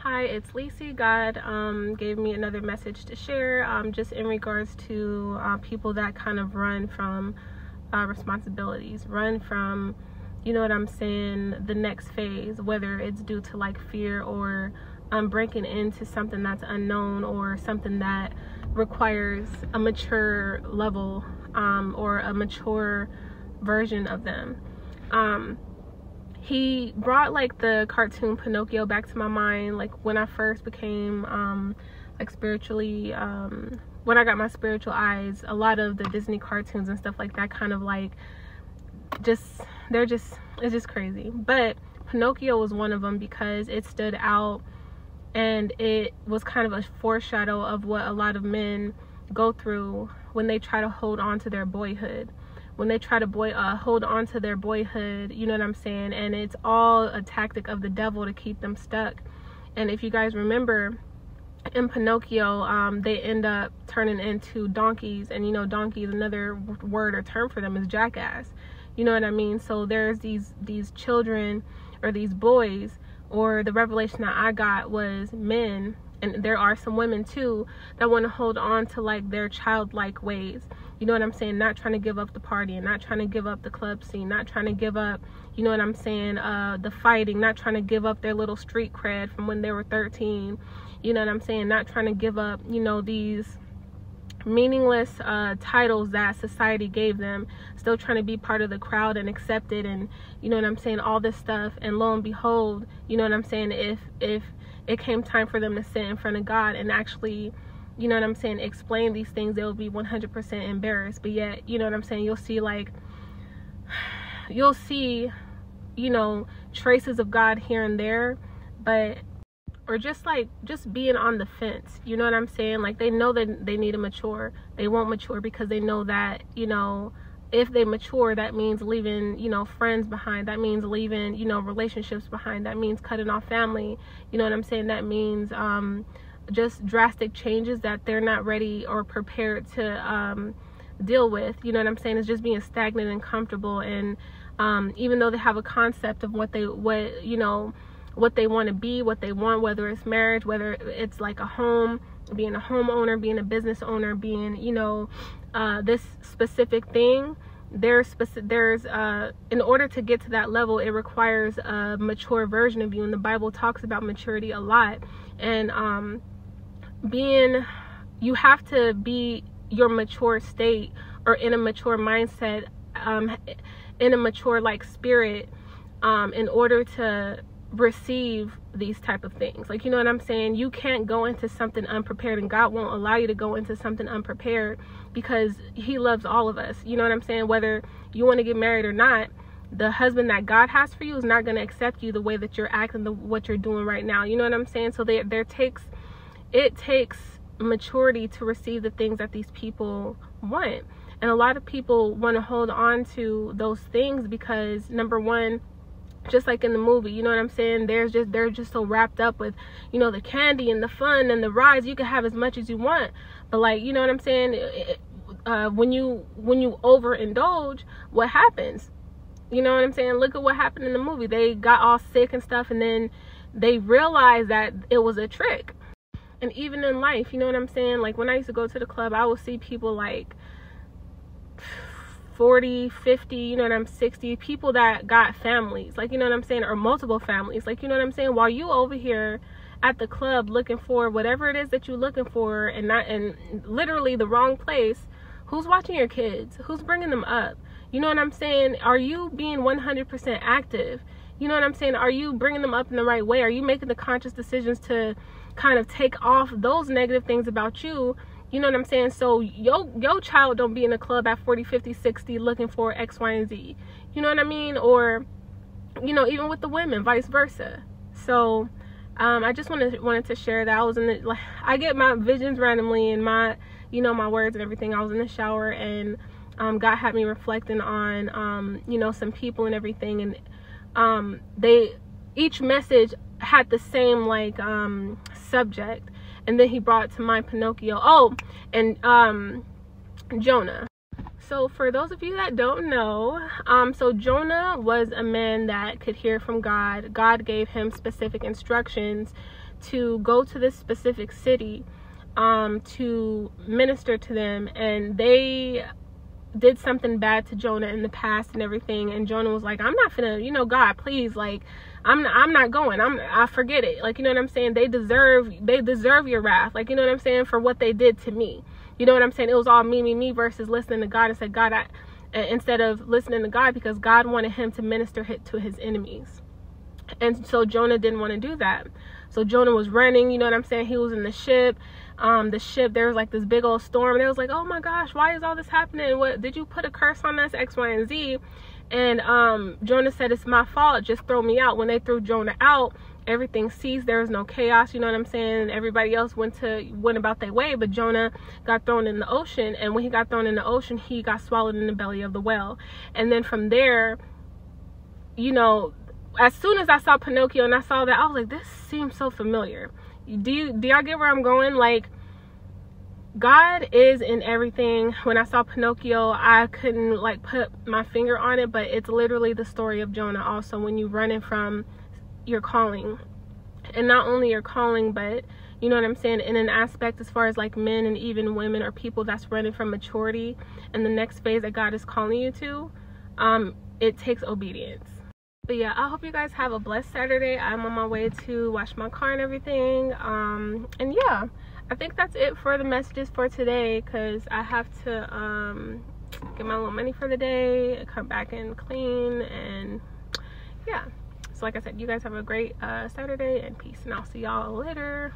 Hi, it's Lacey. God gave me another message to share, just in regards to people that kind of run from responsibilities, run from, you know what I'm saying, the next phase, whether it's due to like fear or breaking into something that's unknown or something that requires a mature level or a mature version of them. He brought like the cartoon Pinocchio back to my mind, like when I first became like spiritually, when I got my spiritual eyes. A lot of the Disney cartoons and stuff like that kind of like it's just crazy. But Pinocchio was one of them because it stood out and it was kind of a foreshadow of what a lot of men go through when they try to hold on to their boyhood. When they try to hold on to their boyhood, you know what I'm saying? And it's all a tactic of the devil to keep them stuck. And if you guys remember, in Pinocchio, they end up turning into donkeys. And, you know, donkeys, another word or term for them is jackass. You know what I mean? So there's these children or these boys, or the revelation that I got was men, and there are some women too, that want to hold on to like their childlike ways. You know what I'm saying? Not trying to give up the partying, not trying to give up the club scene, not trying to give up, you know what I'm saying, the fighting, not trying to give up their little street cred from when they were 13. You know what I'm saying? Not trying to give up, you know, these meaningless titles that society gave them, still trying to be part of the crowd and accepted, and you know what I'm saying, all this stuff. And lo and behold, you know what I'm saying, if it came time for them to sit in front of God and actually, you know what I'm saying, explain these things, they'll be 100% embarrassed. But yet, you know what I'm saying, you'll see, you know, traces of God here and there, but, or just being on the fence, you know what I'm saying? Like, they know that they need to mature. They won't mature because they know that, you know, if they mature, that means leaving, you know, friends behind. That means leaving, you know, relationships behind. That means cutting off family. You know what I'm saying? That means just drastic changes that they're not ready or prepared to deal with. You know what I'm saying? It's just being stagnant and comfortable. And even though they have a concept of what they want to be, what they want, whether it's marriage, whether it's like a home, being a homeowner, being a business owner, being, you know, this specific thing, there's in order to get to that level, it requires a mature version of you. And the Bible talks about maturity a lot. And you have to be your mature state, or in a mature mindset, in a mature like spirit, in order to receive these type of things. Like, you know what I'm saying? You can't go into something unprepared, and God won't allow you to go into something unprepared, because he loves all of us. You know what I'm saying? Whether you want to get married or not, the husband that God has for you is not going to accept you the way that you're acting, what you're doing right now. You know what I'm saying? So it takes maturity to receive the things that these people want. And a lot of people want to hold on to those things because, number one, just like in the movie, you know what I'm saying, they're just so wrapped up with, you know, the candy and the fun and the rides. You can have as much as you want, but like, you know what I'm saying, when you overindulge, what happens? You know what I'm saying? Look at what happened in the movie. They got all sick and stuff, and then they realized that it was a trick. And even in life, you know what I'm saying, like when I used to go to the club, I would see people like 40, 50, you know what I'm 60, people that got families, like, you know what I'm saying, or multiple families, like, you know what I'm saying, while you over here at the club looking for whatever it is that you're looking for, and literally the wrong place. Who's watching your kids? Who's bringing them up? You know what I'm saying? Are you being 100% active? You know what I'm saying? Are you bringing them up in the right way? Are you making the conscious decisions to kind of take off those negative things about you? You know what I'm saying? So your child don't be in a club at 40, 50, 60 looking for X, Y, and Z. You know what I mean? Or, you know, even with the women, vice versa. So I just wanted to share that. I get my visions randomly, and my, you know, my words and everything. I was in the shower, and God had me reflecting on you know, some people and everything, and each message had the same like subject. And then he brought to mind Pinocchio. Oh, and Jonah. So for those of you that don't know, so Jonah was a man that could hear from God. God gave him specific instructions to go to this specific city to minister to them, and they did something bad to Jonah in the past and everything, and Jonah was like, I'm not finna, you know, God, please, like, I'm not going, I forget it, like, you know what I'm saying, they deserve your wrath, like, you know what I'm saying, for what they did to me, you know what I'm saying. It was all me versus listening to God, and said, God, instead of listening to God, because God wanted him to minister to his enemies. And so Jonah didn't want to do that. So Jonah was running, you know what I'm saying. He was in the ship. There was like this big old storm, and it was like, oh my gosh, why is all this happening? What did you put a curse on us, X, Y, and Z? And Jonah said, it's my fault, just throw me out. When they threw Jonah out, everything ceased. There was no chaos, you know what I'm saying. Everybody else went about their way, but Jonah got thrown in the ocean. And when he got thrown in the ocean, he got swallowed in the belly of the whale. And then from there, you know, as soon as I saw Pinocchio and I saw that, I was like, this seems so familiar. Do y'all get where I'm going? Like, God is in everything. When I saw Pinocchio, I couldn't like put my finger on it, but it's literally the story of Jonah also, when you running from your calling. And not only your calling, but you know what I'm saying, in an aspect as far as like men and even women or people that's running from maturity and the next phase that God is calling you to, it takes obedience. But yeah, I hope you guys have a blessed Saturday. I'm on my way to wash my car and everything. And yeah, I think that's it for the messages for today, because I have to get my little money for the day, come back and clean, and yeah. So like I said, you guys have a great Saturday, and peace, and I'll see y'all later.